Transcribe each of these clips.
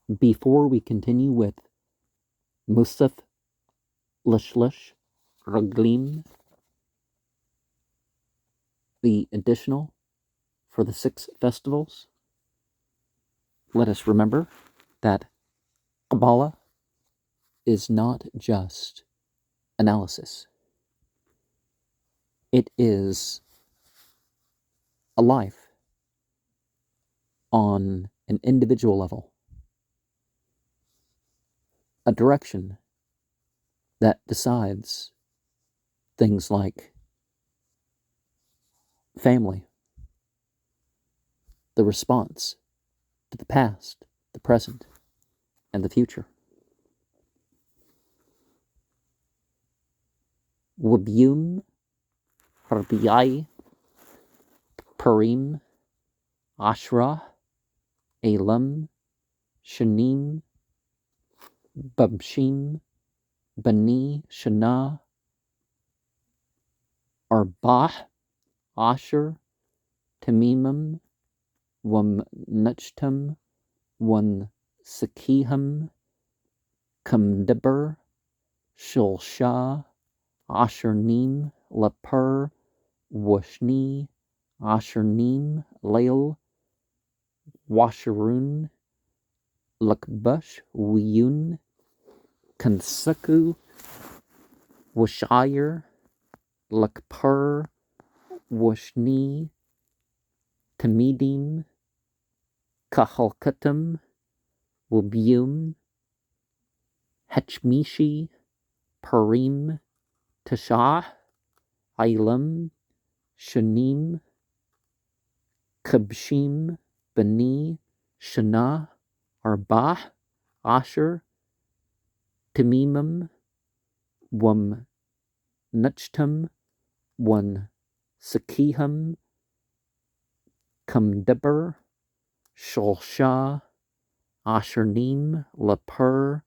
Before we continue with Musaf Lashalash Ragaleem, the additional for the 6 festivals, let us remember that Kabbalah is not just analysis. It is a life on an individual level, a direction that decides things like family, the response to the past, the present, and the future. Wabiyum, Harbiyai, Purim, Ashra, Elam, Shanim, Babshim, Bani, Shana, Arbah, Asher, Tamimim, Wam Nuchtam, Wan Sakiham, Kamdibber, Shulshah, Ashernim, Lapur, Washni, Ashernim, Lael, Washarun, Lakbush, Wiyun, Kansaku, Washire, Lakpur, Washni, Tamidim, Kahalkatam, Wabiyum, Hechmishi, Purim, Tashah, Ilam, Shanim, Kabshim, Bani, Shana, Arbah, Asher, Tamimim, Wam Nuchtam, Wan Sakiham, Kamdibber, Shulshah, Ashernim, Lapur,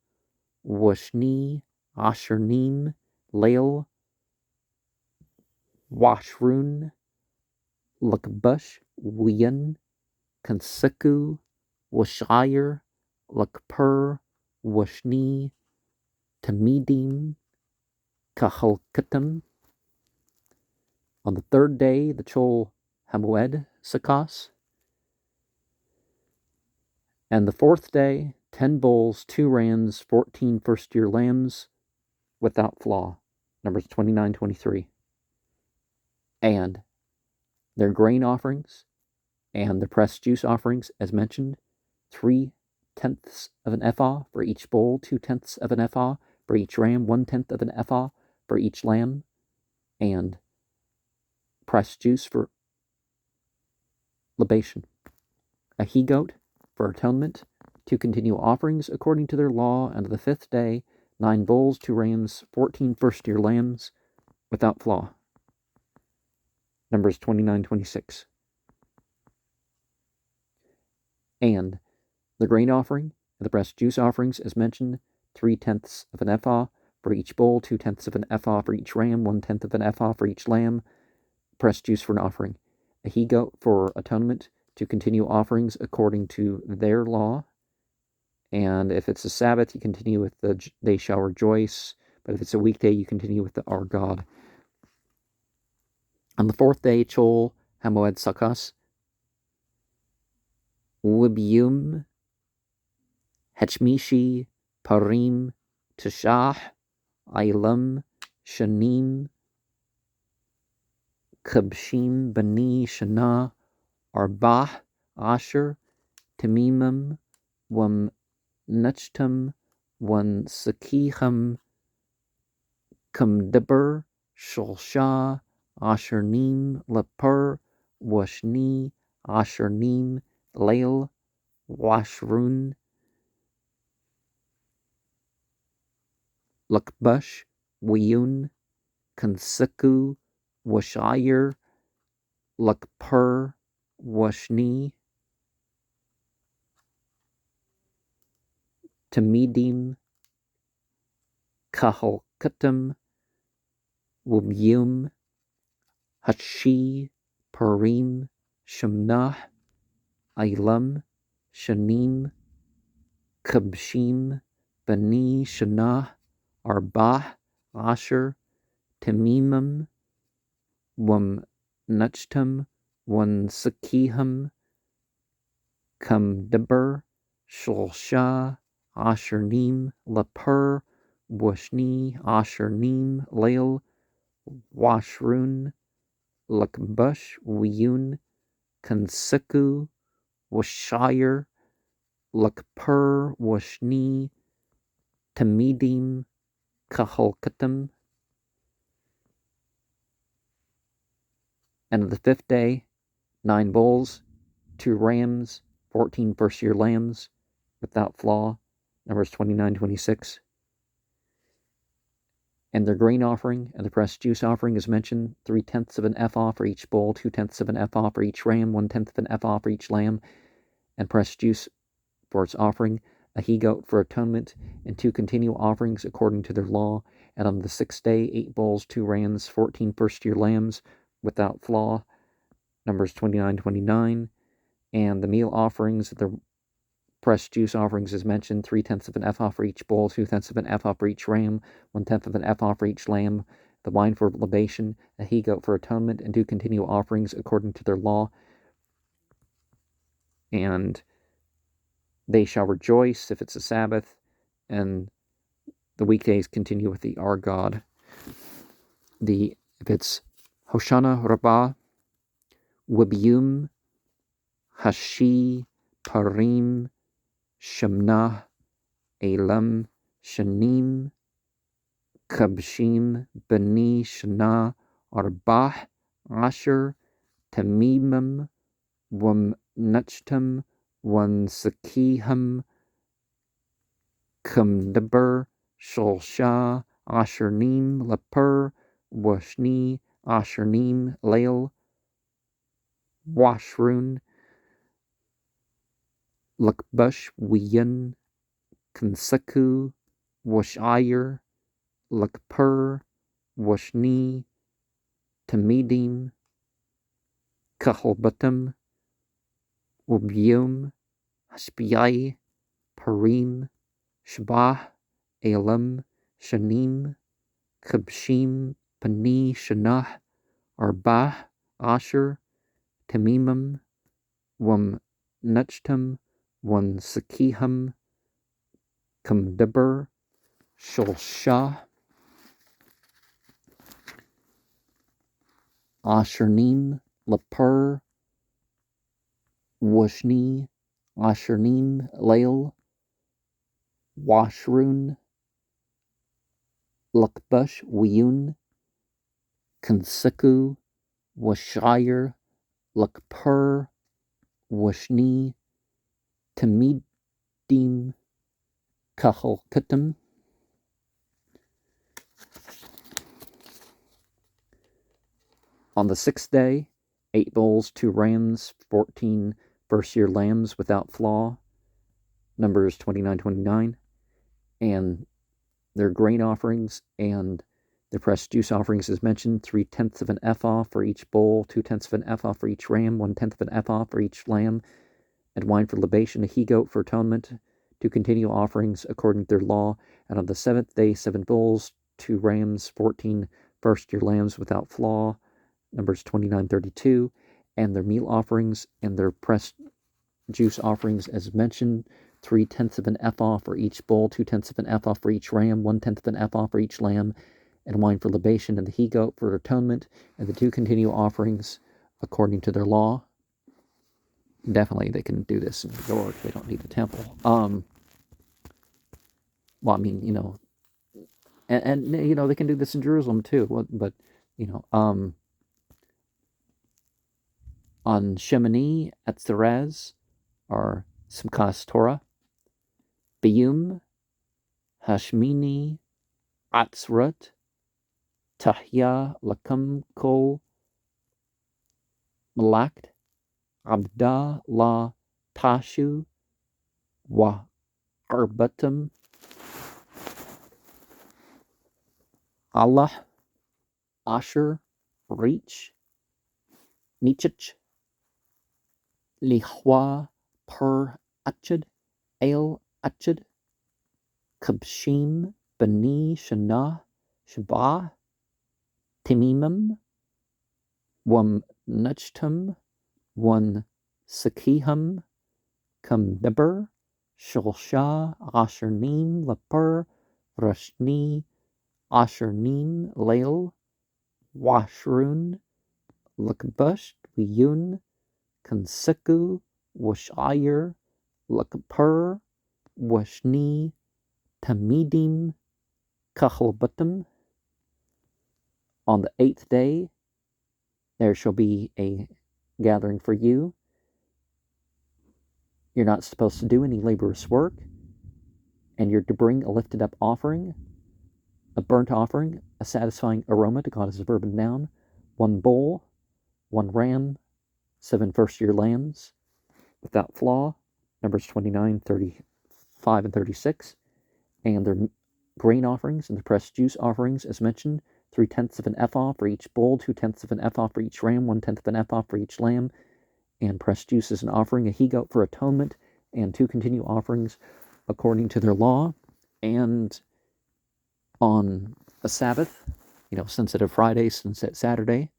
Washni, Ashernim, Lael, Washrun, Lakbush, Wiyan, Kansaku, Washire, Lakpur, Washni, Tamidim, Kahalkatam. On the 3rd day, the Chol Hamoed Sakas. And the 4th day, 10 bulls, 2 rams, 14 first-year lambs without flaw. Numbers 29-23. And their grain offerings and the pressed juice offerings, as mentioned, 3/10 of an ephah for each bull, 2/10 of an ephah for each ram, 1/10 of an ephah for each lamb, and pressed juice for libation. A he-goat for atonement, to continue offerings according to their law, and the 5th day, 9 bulls, 2 rams, 14 first-year lambs without flaw. Numbers 29-26. And the grain offering and the pressed juice offerings, as mentioned, 3/10 of an ephah for each bull, 2/10 of an ephah for each ram, 1/10 of an ephah for each lamb, pressed juice for an offering. A he-goat for atonement, to continue offerings according to their law. And if it's a Sabbath, you continue with the they shall rejoice. But if it's a weekday, you continue with the our God. On the 4th day, Chol Hamoed Sakas, Wibiyum, Hechmishi, Parim, Tashah, Ilam, Shanim, Kabshim, Bani, Shana, Arbah, Asher, Tamimim, Wam Nuchtam, Wan Sakiham, Kamdibber, Shulshah, Ashernim, Lapur, Washni, Ashernim, Lael, Washrun, Lakbush, Wiyun, Kansaku, Washire, Lakpur, Washni, Tamidim, Kahalkatam, Wubiyum, Hashi, Purim, Shemnah, Ilam, Shanim, Kabshim, Bani Shanah, Arbah, Asher, Tamimim, Wam Nuchtam, Wan Sakiham, Kamdaber, Shulshah, Ashernim, Lapur, Washni, Ashernim, Lael, Washrun, Lakbush, Wiyun, Kansaku, Washire, Lakpur, Washni, Tamidim, Kaholkatam. And on the 5th day, 9 bulls, 2 rams, 14 first-year lambs, without flaw, Numbers 29-26. And their grain offering and the pressed juice offering is mentioned, 3/10 of an ephah for each bull, 2/10 of an ephah for each ram, 1/10 of an ephah for each lamb, and pressed juice for its offering, a he-goat for atonement, and 2 continual offerings according to their law. And on the 6th day, 8 bulls, 2 rams, 14 first-year lambs, without flaw, Numbers 29-29. And the meal offerings, the pressed juice offerings is mentioned, 3/10 of an ephah for each bull, 2/10 of an ephah for each ram, 1/10 of an ephah for each lamb, the wine for libation, a he-goat for atonement, and 2 continual offerings according to their law. And they shall rejoice if it's a Sabbath, and the weekdays continue with the our God. If it's Hoshana Rabbah, Wibiyum, Hashi, Parim, Shemnah, Elam, Shanim, Kabshim, Bani Shana, Arbah, Asher, Tamimim, Wam Nuchtam, Wan Sakiham, Kumdaber, Shulshah, Ashernim, Lapur, Washni, Ashernim, Lael, Washrun, Lakbush, Wiyan, Kansaku, Washire, Lakpur, Washni, Tamidim, Kahalbatam, Ubium, Haspiai, Parim, Shabah, Elam, Shanim, Kabshim, Pani, Shanah, Arbah, Asher, Tamimim, Wam Nuchtam, Wan Sakiham, Kamdaber, Shulshah, Ashernim, Lapur, Washni, Ashernim, Lael, Washrun, Lakbush, Wiyun, Kansaku, Washire, Lakpur, Washni, Tamidim, Kahalkatam. On the 6th day, 8 bulls, 2 rams, 14 first-year lambs without flaw, Numbers 29-29, and their grain offerings and the pressed juice offerings is mentioned, 3/10 of an ephah for each bull, 2/10 of an ephah for each ram, 1/10 of an ephah for each lamb, and wine for libation, a he-goat for atonement, 2 continual offerings according to their law. And on the 7th day, 7 bulls, 2 rams, 14 first-year lambs without flaw, Numbers 29-32, and their meal offerings and their pressed juice offerings as mentioned, 3/10 of an ephah for each bull, 2/10 of an ephah for each ram, 1/10 of an ephah for each lamb, and wine for libation, and the he-goat for atonement, and the 2 continual offerings according to their law. Definitely they can do this in New York. They don't need the temple. Well, I mean, and they can do this in Jerusalem too. But on Shemini at Therez are Simchas Torah, Biyum, Hashmini, Atzrut, Tahya, Lakam Kol, Malakt, Abda La Tashu, Wa Arbatum, Allah, Asher, Reach, Nichich, Lihwa, Per Achad, El Achid, Kabshim, Bani, Shana, Shabah, Timimim, Wam Nuchtum, One Sakiham, Kumdabur, Shulsha, Ashernim, Lapur, Rashni, Ashernim, Lail, Washrun, Lakbush, Wiyun, Kansiku, Washayr, Lakpur, Washni, Tamidim, Kachalbatim. On the 8th day there shall be a gathering for you. You're not supposed to do any laborious work, and you're to bring a lifted up offering, a burnt offering, a satisfying aroma to God as a verb and noun, 1 bull, 1 ram, 7 first-year lambs without flaw, Numbers 29, 35, and 36, and their grain offerings and the pressed juice offerings as mentioned, 3/10 of an ephah for each bull, 2/10 of an ephah for each ram, 1/10 of an ephah for each lamb, and pressed juice as an offering, a he-goat for atonement, and 2 continual offerings according to their law. And on a Sabbath, Sunset Friday, Sunset Saturday,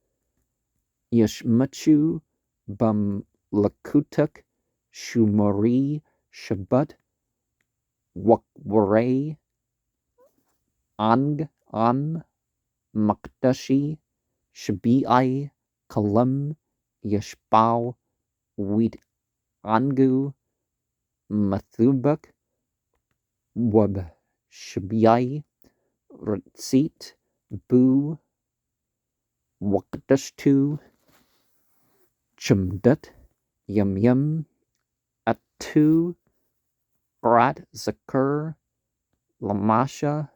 Yishmachu Bam Lakutuk Shumari Shabbat Wakware Ang Am Makdashi Shabi'ai Kalam Yashbao Wheat Angu Mathubak Wab Shabi'ai Ratsit Bu Wakdashtu Chumdut Yum Atu Rat Zakur Lamasha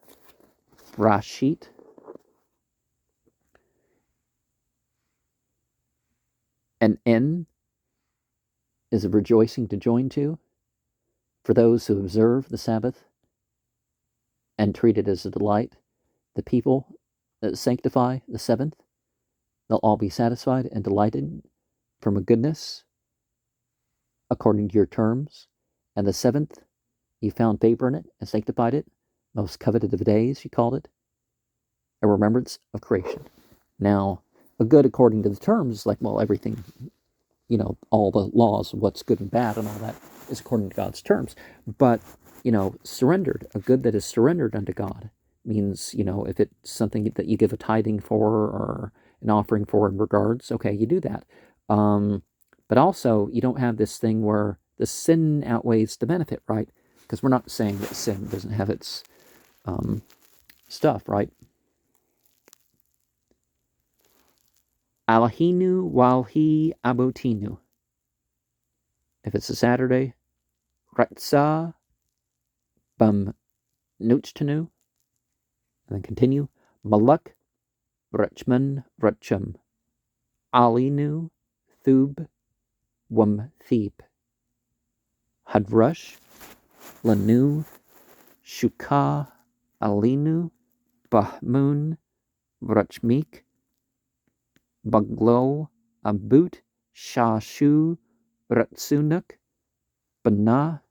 Rashit. An N is a rejoicing to join to for those who observe the Sabbath and treat it as a delight. The people that sanctify the 7th, they'll all be satisfied and delighted from a goodness according to your terms. And the 7th, you found favor in it and sanctified it, most coveted of days, you called it, a remembrance of creation. Now, a good according to the terms is like, well, everything, all the laws, what's good and bad and all that is according to God's terms. But, surrendered, a good that is surrendered unto God means, if it's something that you give a tithing for or an offering for in regards, okay, you do that. But also, you don't have this thing where the sin outweighs the benefit, right? Because we're not saying that sin doesn't have its stuff, right? Alahinu walhi abotinu. If it's a Saturday, Ratsa bam nuchtanu. And then continue. Malak Rachman Racham. Alinu Thub Wam Thebe. Hadrush Lanu Shuka Alinu Bahmun Rachmik Baglo Abut Shashu Ratsunuk Bana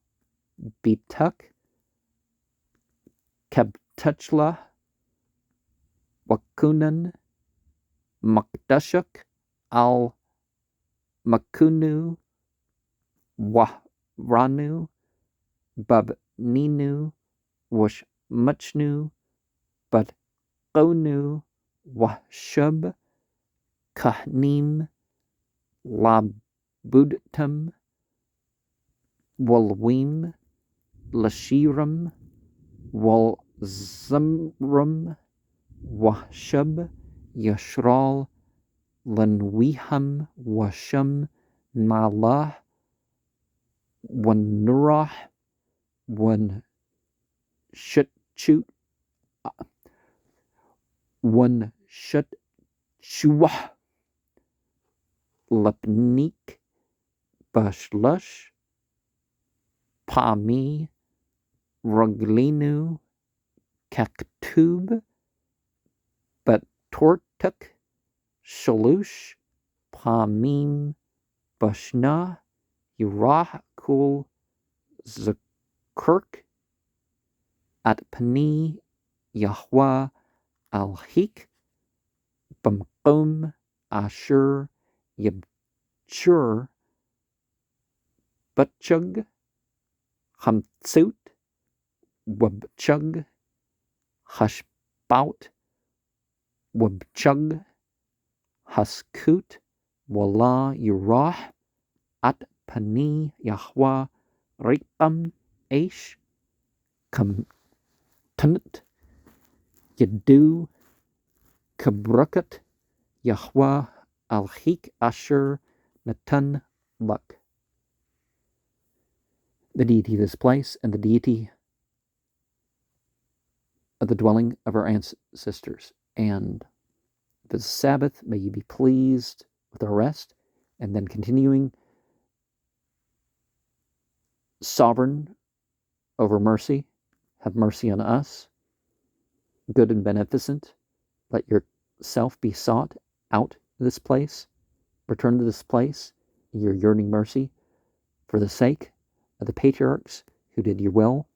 Bituk Kabtachla Wakunan Makdashuk Al Makunu Wahranu Babninu Washmuchnu Badqonu Washub Kahnim Labudtum Walwim Lashiram Walzamrum Washub Yashral Lanwiham Washum Malah Wanurah One Shutchut One Shutchua Lapnik Bashlush Pami Ruglinu Kaktub But Tortuk Shalush Pamim Bashna Yurah Kul Kirk at Pani Yahweh al-Hik Bamqum Asher Yabchur Butchug Hamtsut Wabchug Hashbout Wabchug Haskut Wala Yurah at Pani Yahweh Rikam Aish Kam Tunut Yadu Kabrukat Yahweh al-Hik Asher Natan Luk. The deity of this place and the deity of the dwelling of our ancestors. And the Sabbath, may you be pleased with our rest. And then continuing, sovereign over mercy, have mercy on us, good and beneficent. Let yourself be sought out of this place. Return to this place, your yearning mercy, for the sake of the patriarchs who did your will.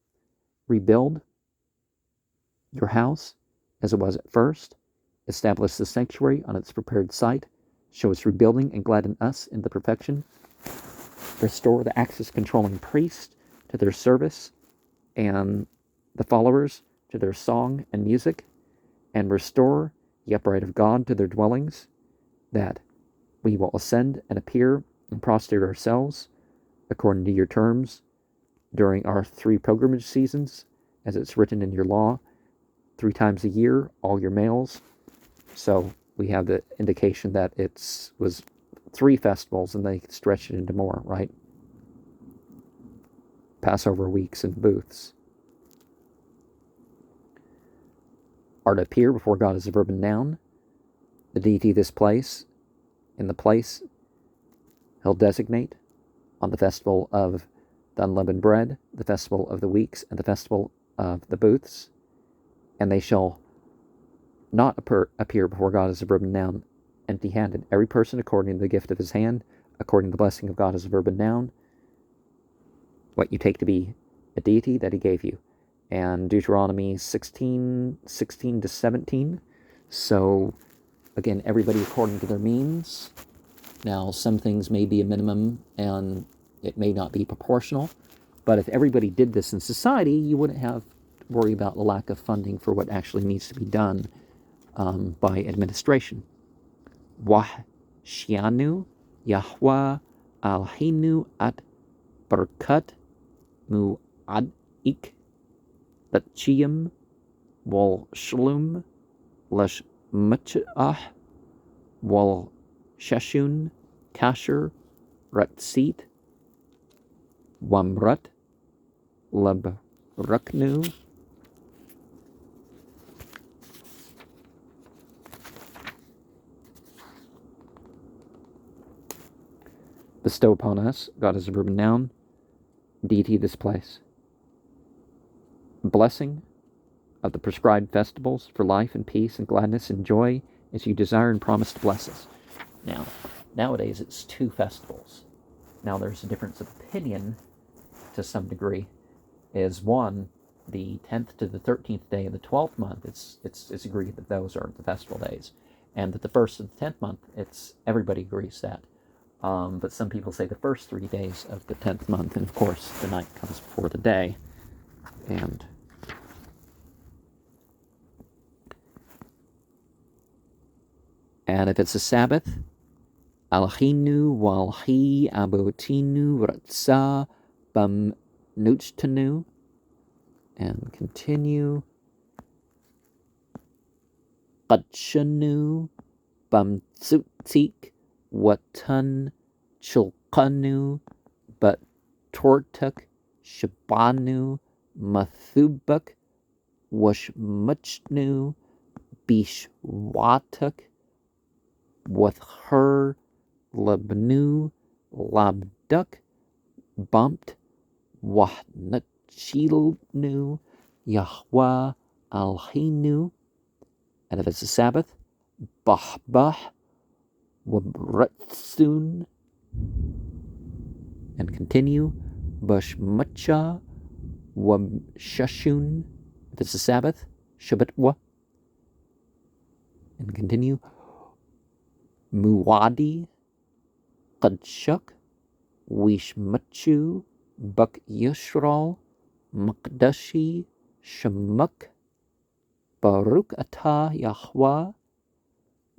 Rebuild your house as it was at first. Establish the sanctuary on its prepared site. Show us rebuilding and gladden us in the perfection. Restore the access controlling priest to their service and the followers to their song and music, and restore the upright of God to their dwellings, that we will ascend and appear and prostrate ourselves according to your terms during our 3 pilgrimage seasons, as it's written in your law, 3 times a year, all your males. So we have the indication that it was 3 festivals and they stretched it into more, right? Passover weeks and booths. Are to appear before God as a verb and noun. The deity of this place, in the place he'll designate on the festival of the unleavened bread, the festival of the weeks, and the festival of the booths. And they shall not appear before God as a verb and noun empty-handed. Every person according to the gift of his hand, according to the blessing of God as a verb and noun, what you take to be a deity that he gave you. And Deuteronomy 16 to 17. So, again, everybody according to their means. Now, some things may be a minimum and it may not be proportional, but if everybody did this in society, you wouldn't have to worry about the lack of funding for what actually needs to be done by administration. Wahshianu Yahweh Alhinu at Barkat Mu'adik Lachiyam Wal Shlum Lash Mutchah Wal Shashun Kasher Ratsit Wamrut Lab Ruknu bestow upon us, God is a verb and noun, deity of this place. Blessing of the prescribed festivals for life and peace and gladness and joy as you desire and promise to bless us. Now, nowadays it's 2 festivals. Now there's a difference of opinion to some degree. Is one, the 10th to the 13th day of the 12th month, it's agreed that those are the festival days. And that the 1st of the 10th month, everybody agrees that. But some people say the first 3 days of the 10th month, and of course the night comes before the day. And if it's a Sabbath, Alchinu walhi abotinu ratsa bam nuchtanu, and continue. Qadshanu bam tsutzik watan chulkanu but tortuk shabanu mathubak washmuchnu bishwatuk with her labnu labduk bumped wahnachilnu Yahweh alhinu. And if it's a Sabbath, bahbah wabratsun, and continue, bashmacha Shashun. If it's a Sabbath, Shabbatwa. And continue. Muwadi, Qadshuk, Wishmachu, Buk Yishral, Makdashi, Shamuk, Baruch Atah Yahweh,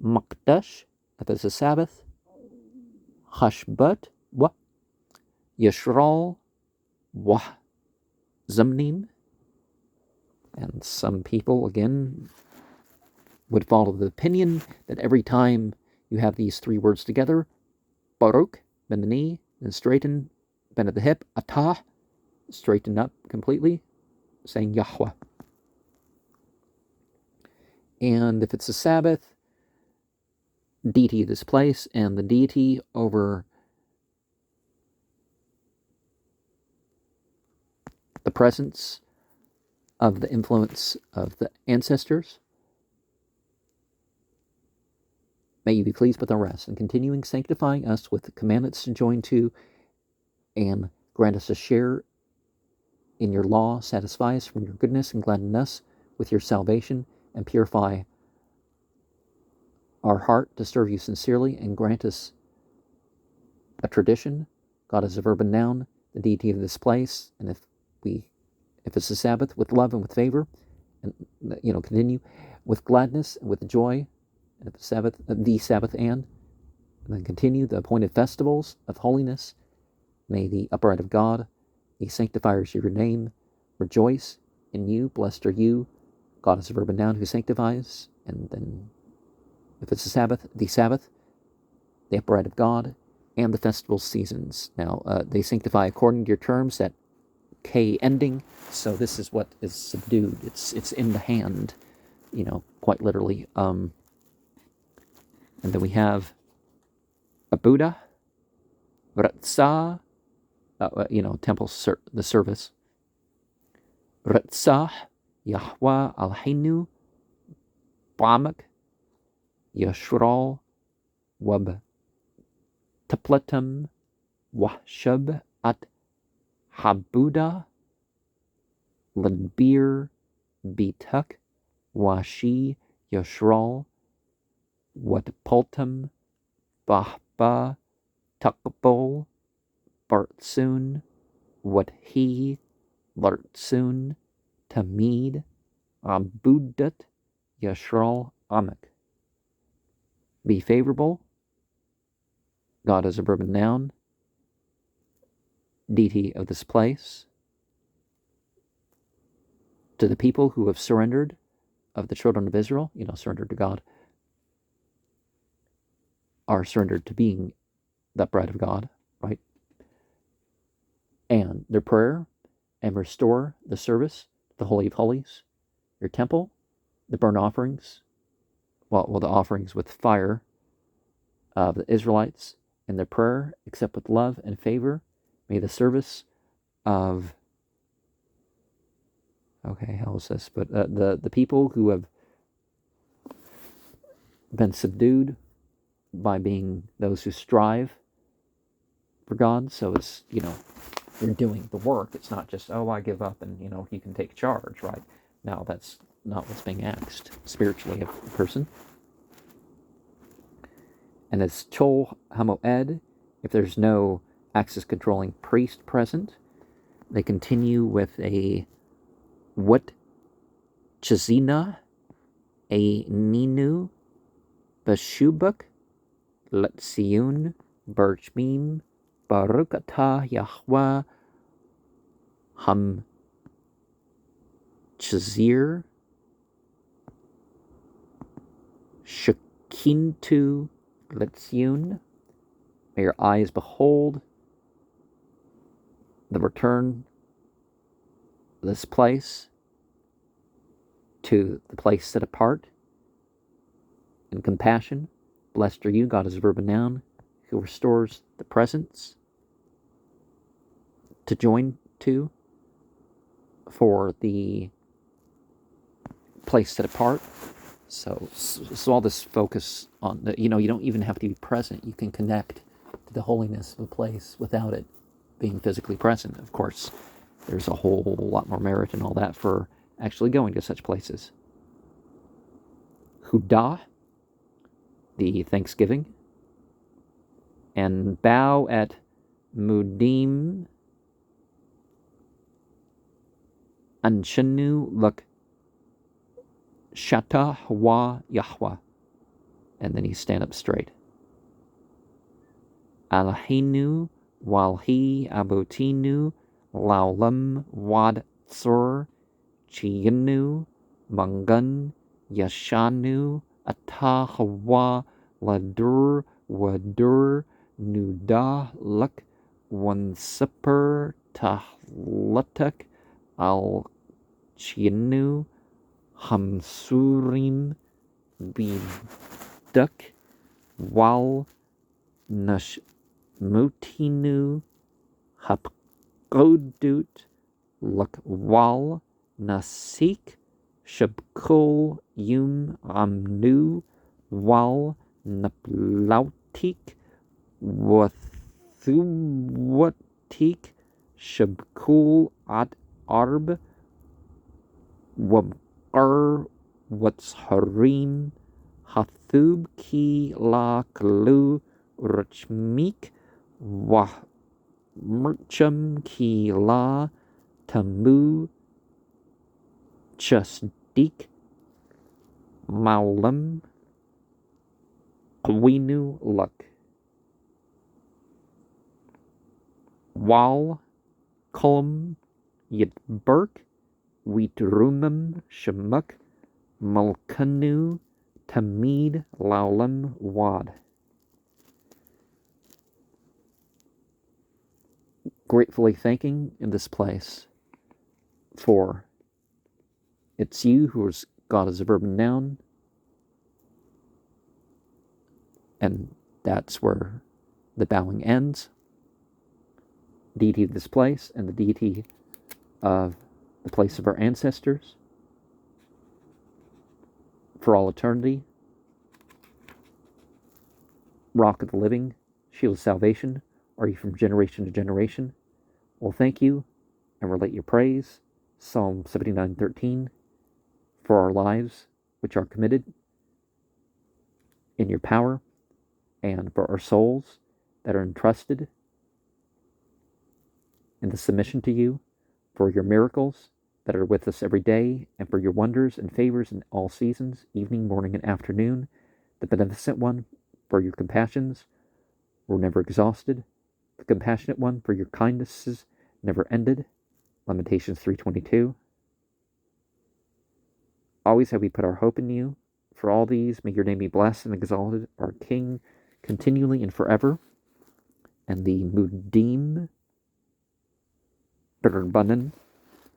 Makdash, if it's a Sabbath, Hashbat, Wa, Yishral, Wa, Zamnim. And some people, again, would follow the opinion that every time you have these three words together, Baruch, bend the knee, then straighten, bend at the hip, Atah, straighten up completely, saying Yahweh. And if it's a Sabbath, deity of this place, and the deity over the presence of the influence of the ancestors. May you be pleased with our rest, and continuing sanctifying us with the commandments to join to, and grant us a share in your law, satisfy us from your goodness, and gladden us with your salvation, and purify our heart to serve you sincerely, and grant us a tradition. God is a verb and noun, the deity of this place, and if it's a Sabbath, with love and with favor, and continue with gladness and with joy, and if the Sabbath, and then continue the appointed festivals of holiness. May the upright of God, the sanctifiers of your name, rejoice in you. Blessed are you. God is a verb and noun who sanctifies. And then, if it's a Sabbath, the upright of God, and the festival seasons. Now, they sanctify according to your terms, that K ending. So this is what is subdued. It's in the hand, quite literally. And then we have a Buddha, Ratzah, temple, the service. Ratzah, Yahweh Alheinu, Bamak, Yashral, Wab, Taplatum, Wahshub, At Habuda, Ladbir, Bituk, Washi, Yashral, Wadpultum, Bahba, Tukbol, Bartsun, Wadhi, Lartsun, Tamid, Abudat, Yashral, Amak. Be favorable. God is a verb and noun, deity of this place, to the people who have surrendered, of the children of Israel, surrendered to God, are surrendered to being the bride of God, right? And their prayer, and restore the service, the Holy of Holies, your temple, the burnt offerings, the offerings with fire of the Israelites, and their prayer, accept with love and favor. May the service of, how is this? But the people who have been subdued by being those who strive for God. So it's, you're doing the work. It's not just, I give up and, you can take charge, right? No, that's not what's being asked spiritually of a person. And it's Chol Hamoed, if there's no access controlling priest present, they continue with a Wat Chazina, a Ninu, Bashubak, Letsiun, Birchmim, Baruch Atah Yahweh, Ham Chazir, Shekintu, Letsiun. May your eyes behold the return of this place to the place set apart in compassion. Blessed are you, God is a verb and noun, who restores the presence to join to for the place set apart. So all this focus on, you don't even have to be present. You can connect to the holiness of a place without it being physically present. Of course, there's a whole lot more merit and all that for actually going to such places. Hudah, the Thanksgiving, and bow at Mudim Anshanu Luk Shata Hawa Yahwa. And then you stand up straight. Alhinu Walhi Abutinu Laulam Wad Tsur Chiyanu Mangun Yashanu Atahawa Ladur Wadur Nudah Luk Wansipur Tahlatuk Al Chinu Hamsurim Biduk Wal Nashmutinu Hapkodut Luk Wal Nasik Shabkul Yum Amnu Wal Naplautik Wathuwatik Shabkul Ad Arb Wabqar What's Harim Hathub Ki La Kalu Rachmik Wah Mercham Ki La Tamu Chasdik Maulam Winu Luk Wal Kolum Yitberk Wheatrumum Shamuk Malkanu Tamid Laulam Wad. Gratefully thanking in this place for it's you who is God as a verb and noun, and that's where the bowing ends. Deity of this place and the deity of the place of our ancestors for all eternity. Rock of the living, shield of salvation, are you from generation to generation? Well, thank you and relate your praise. Psalm 79:13, for our lives which are committed in your power, and for our souls that are entrusted in the submission to you, for your miracles that are with us every day, and for your wonders and favors in all seasons, evening, morning, and afternoon, the beneficent one, for your compassions were never exhausted, the compassionate one, for your kindnesses never ended, Lamentations 3:22. Always have we put our hope in you. For all these, may your name be blessed and exalted, our King, continually and forever. And the Mudim Durbanan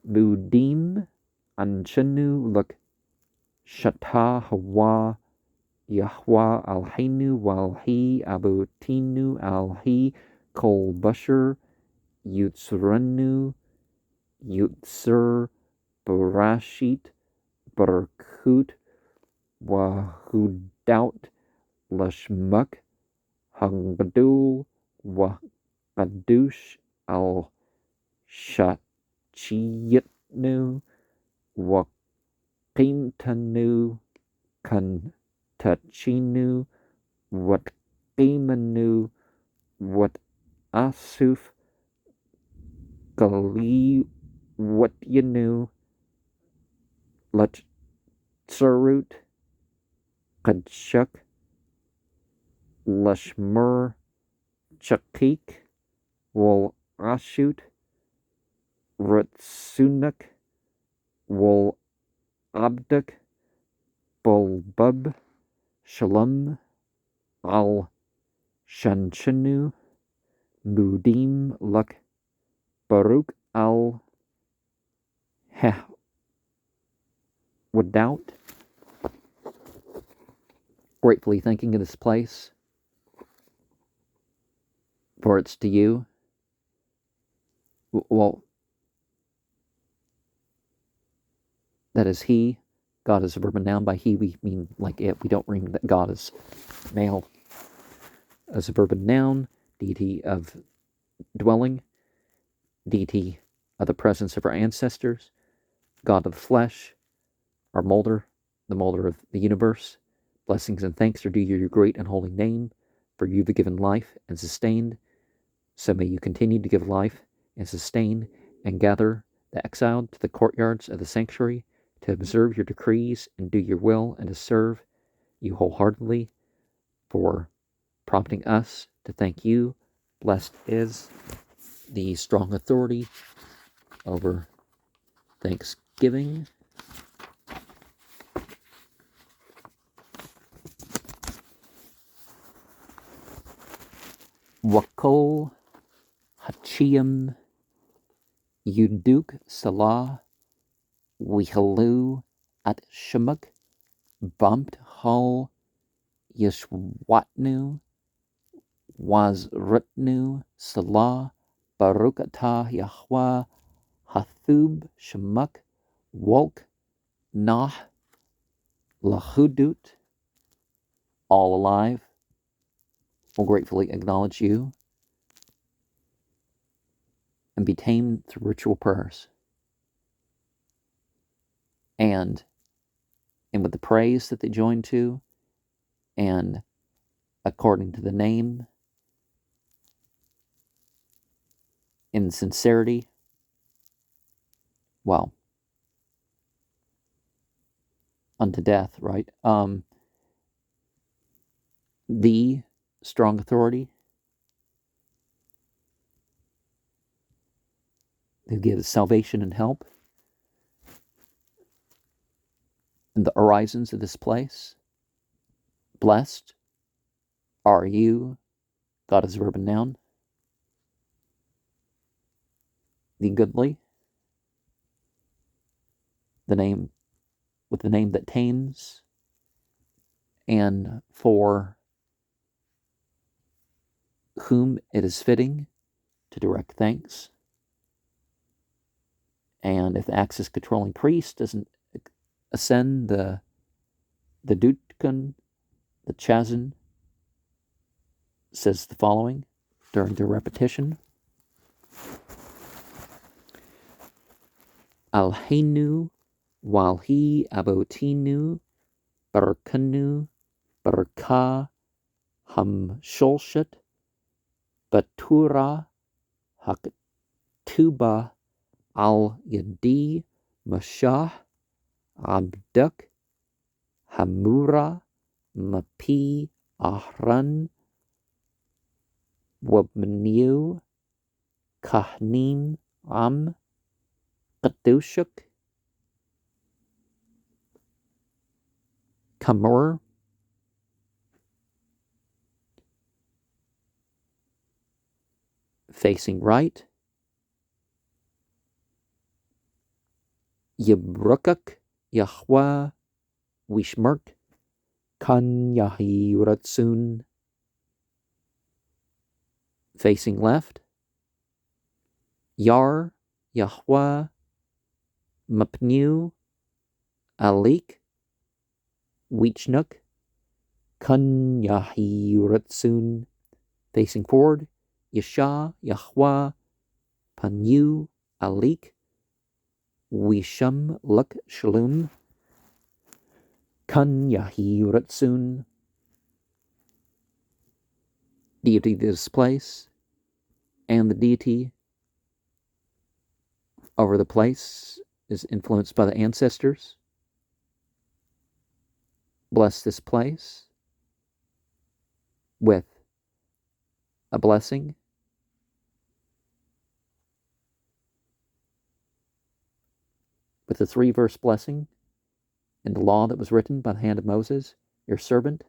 Mudim Anshanu Luk Shata Hawa Yahwa Alhainu Walhi Abutinu Alhi Kol Basher Yutzranu Yutzur Barashit Barakut Wahudaut Lashmuk Hangadul Wakadush Al Shachiyatnu Wakimtanu Kantachinu Watkimanu Wat Asuf Gali Watyanu Lat Tsarut Kadshuk Lashmur Chakik Wal Ashut Rutsunak Wal Abduk Bulbub Shalom Al Shanshanu Mudim Luk Baruch Al Heh Without gratefully thanking of this place, for it's to you. Well, that is he. God is a verb and noun. By he we mean like it. We don't mean that God is male. As a verb and noun, deity of dwelling, deity of the presence of our ancestors, God of the flesh, our molder, the molder of the universe. Blessings and thanks are due your great and holy name, for you've given life and sustained. So may you continue to give life and sustain and gather the exiled to the courtyards of the sanctuary to observe your decrees and do your will and to serve you wholeheartedly for prompting us to thank you. Blessed is the strong authority over Thanksgiving. Wakol Hachiam Yuduk Salah Wihalu at Shemuk Bumped Hal Yeshwatnu Wazrutnu Salah Barukatah Yahweh Hathub Shemuk Wolk Nah Lahudut. All alive will gratefully acknowledge you and be tamed through ritual prayers. And with the praise that they join to, and according to the name, in sincerity, well, unto death, right? The strong authority who gives salvation and help in the horizons of this place. Blessed are you, God is verb and noun, the goodly, the name with the name that tames, and for whom it is fitting to direct thanks. And if the access controlling priest doesn't ascend the Dutkan, the Chazan says the following during the repetition. Alhenu walhi abotinu barakanu baraka hamsholshet batura haktuba al yadi mashah abduk hamura mapi ahran wabniu kahnim am qadushuk kamur facing right. Yibrukuk Yahweh Wishmerk Kan Yahi Ratsun facing left. Yar Yahweh Mapnu Alik Wichnuk Kan Yahi Ratsun facing forward. Yasha Yahweh Panu Alik Wisham Luk Shalom Kan Yahi Ratsun. Deity of this place and the deity over the place is influenced by the ancestors. Bless this place with a blessing with the 3-verse blessing in the law that was written by the hand of Moses, your servant,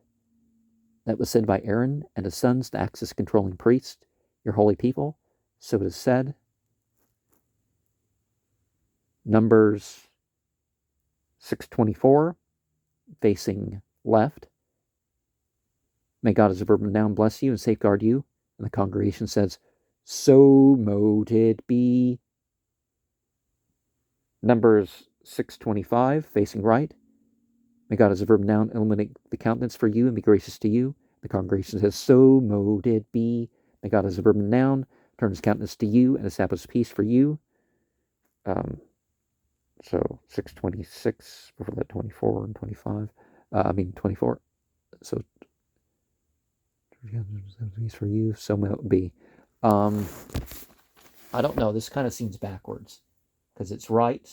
that was said by Aaron and his sons, the access controlling priests, your holy people. So it is said. Numbers 6:24, facing left. May God as a verb and noun bless you and safeguard you. And the congregation says, so mote it be. Numbers 6:25, facing right. May God as a verb and noun illuminate the countenance for you and be gracious to you. The congregation says, so mote it be. May God as a verb and noun turn his countenance to you and establish peace for you. So 626, before that 24 and 25. 24. So for you, so will it be. I don't know. This kind of seems backwards because it's right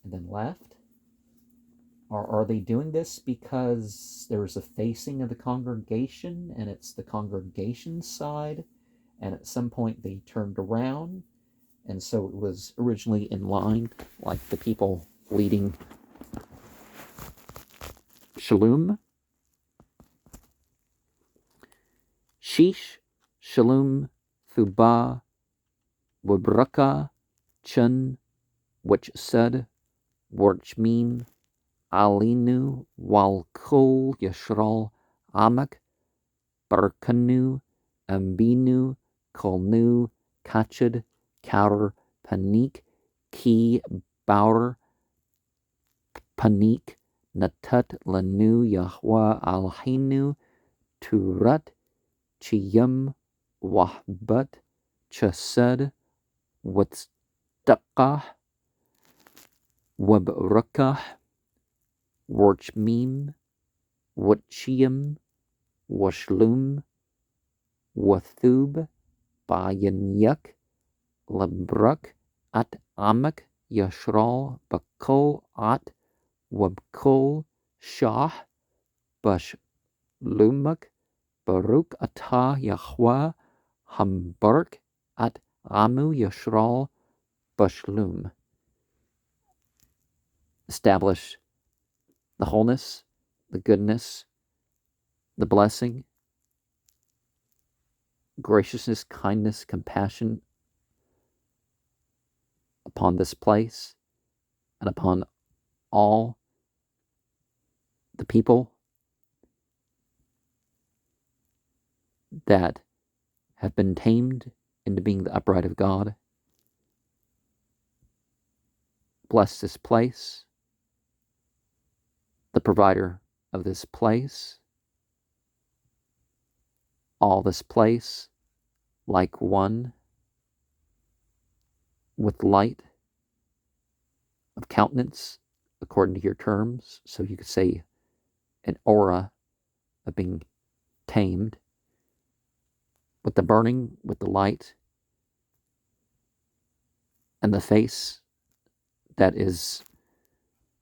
and then left. Or are they doing this because there's a facing of the congregation and it's the congregation's side, and at some point they turned around, and so it was originally in line, like the people leading Shalom? Shish, Shalom, Thuba, Wabraka, Chun, which said, Warchmim, Alinu, Walkul, Yashral, Amak, Barkanu, Ambinu, Kolnu, Kachid, Kaur, Panik, Ki, Baur, Panik, Natut, Lanu, Yahwa, Alhinu, Turat, Chiyam, Wahbat, Chasad, Watstakah, Wabrakah, Warchmim, Watchiyam, Washlum, Wathub, Bayanyak, Labruk, At Amak, Yashral, Bakul, At, Wabkul, Shah, Bashlumak, Baruch Atah Yahweh, Hamburg, At Amu, Yashral, Bashlum. Establish the wholeness, the goodness, the blessing, graciousness, kindness, compassion upon this place and upon all the people that have been tamed into being the upright of God. Bless this place, the provider of this place, all this place, like one with light of countenance according to your terms. So you could say an aura of being tamed, with the burning, with the light, and the face that is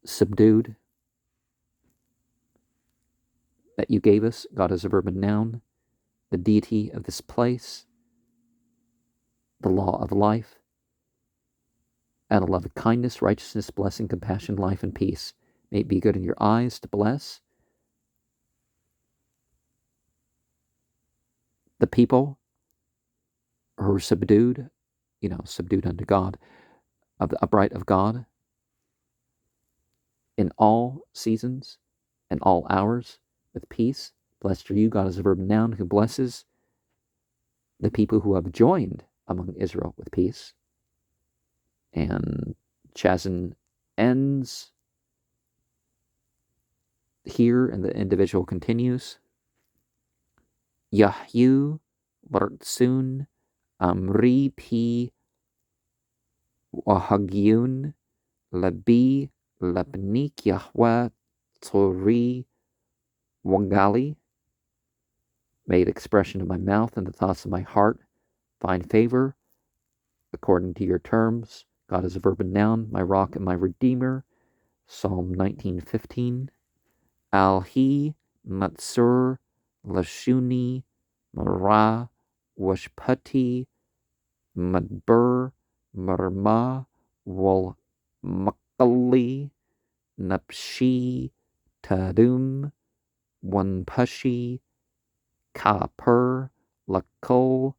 subdued, that you gave us. God is a verb and noun, the deity of this place, the law of life, and a love of kindness, righteousness, blessing, compassion, life, and peace. May it be good in your eyes to bless the people who are subdued, subdued unto God, of the upright of God, in all seasons and all hours with peace. Blessed are you, God is a verb and noun, who blesses the people who have joined among Israel with peace. And Chazan ends here, and the individual continues. Yahyu Bartsun Amri Pi Wahagyun Labi Labnik Yahweh Tori Wangali. May the expression of my mouth and the thoughts of my heart find favor according to your terms. God is a verb and noun, my rock and my redeemer. Psalm 19:15. Al-Hi Matsur Lashuni Mara Washpati Madbur Marma Wal Makali Napshi Tadum Wanpashi Kapur Lakol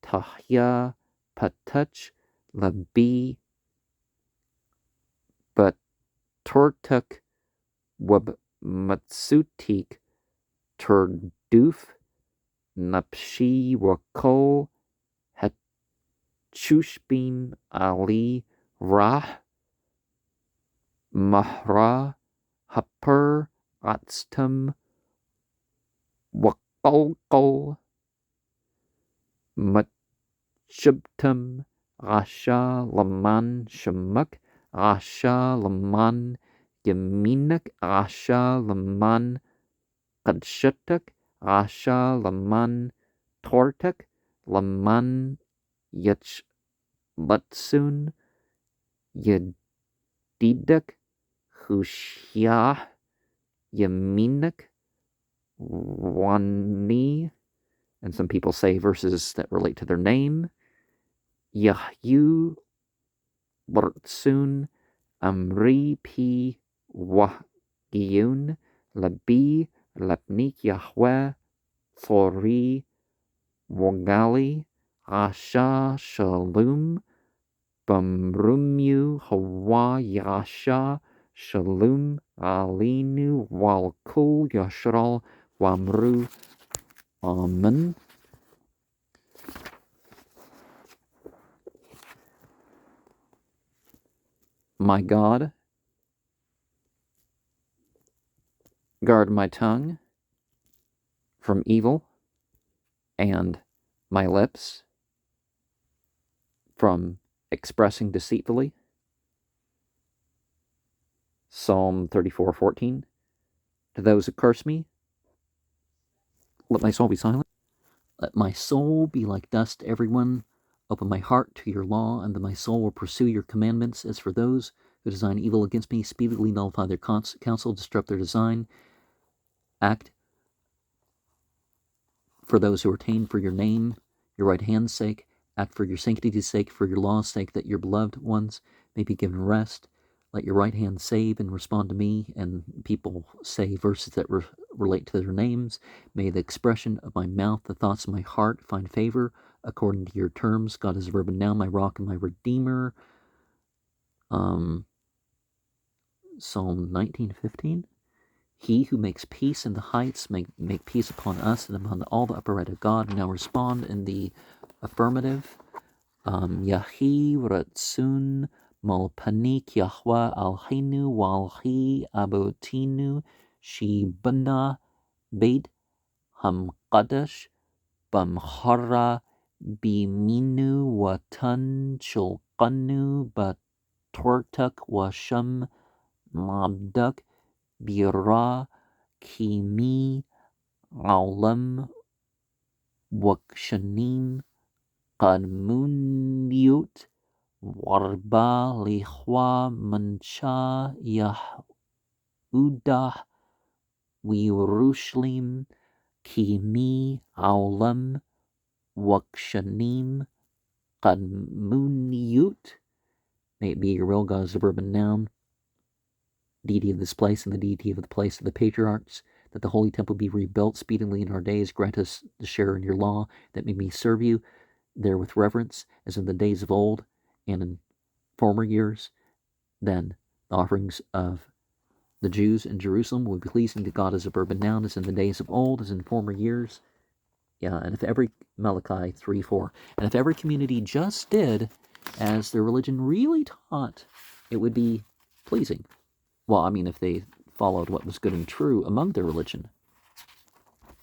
Tahya Patach Labi But Tortuk Wab Matsutik Turduf Napshi Wakol Hachushbim Ali Rah Mahra Hapur Atstum Wakolkol Matshubtum Rasha Laman Shamak Asha Laman Yaminak Asha Laman Kadshutak Asha Laman Tortak Laman Yach Batsun Yadidak Hushya Yaminak Wani. And some people say verses that relate to their name. Yahyu Bartsun Amri P Wahyun Labi Lapnik Yahweh Thori Wagali Asha Shalom Bamrumyu Hawa Yasha Shalom Alinu Walkul Yashral Wamru. Amen. My God, guard my tongue from evil and my lips from expressing deceitfully. Psalm 34:14. To those who curse me, let my soul be silent. Let my soul be like dust, everyone. Open my heart to your law, and then my soul will pursue your commandments. As for those who design evil against me, speedily nullify their counsel, disrupt their design. Act for those who are tamed for your name, your right hand's sake. Act for your sanctity's sake, for your law's sake, that your beloved ones may be given rest. Let your right hand save and respond to me. And people say verses that relate to their names. May the expression of my mouth, the thoughts of my heart find favor according to your terms. God is a verb and noun, my rock and my redeemer. Psalm 19:15. He who makes peace in the heights make peace upon us and upon all the upright of God. Now respond in the affirmative. Yahi Ratsun Malpanik Yahweh Alhinu Walhi Abotinu Shibana Beit Hamqadash Bamhara Biminu Watan Chulqanu Batortak Washam Mabdak Bira Kimi Aulam Wakshanim Qadmuniyut Warba Lihwa Mancha Yahudah Wirushlim Kimi Aulam Wakshanim Qadmuniyut. May it be your will, God, as a verb and noun, deity of this place and the deity of the place of the patriarchs, that the holy temple be rebuilt speedily in our days. Grant us the share in your law, that we may serve you there with reverence, as in the days of old and in former years. Then the offerings of the Jews in Jerusalem will be pleasing to God as a verb and noun, as in the days of old, as in former years. Yeah, and if every, Malachi 3:4, and if every community just did as their religion really taught, it would be pleasing. Well, I mean, if they followed what was good and true among their religion.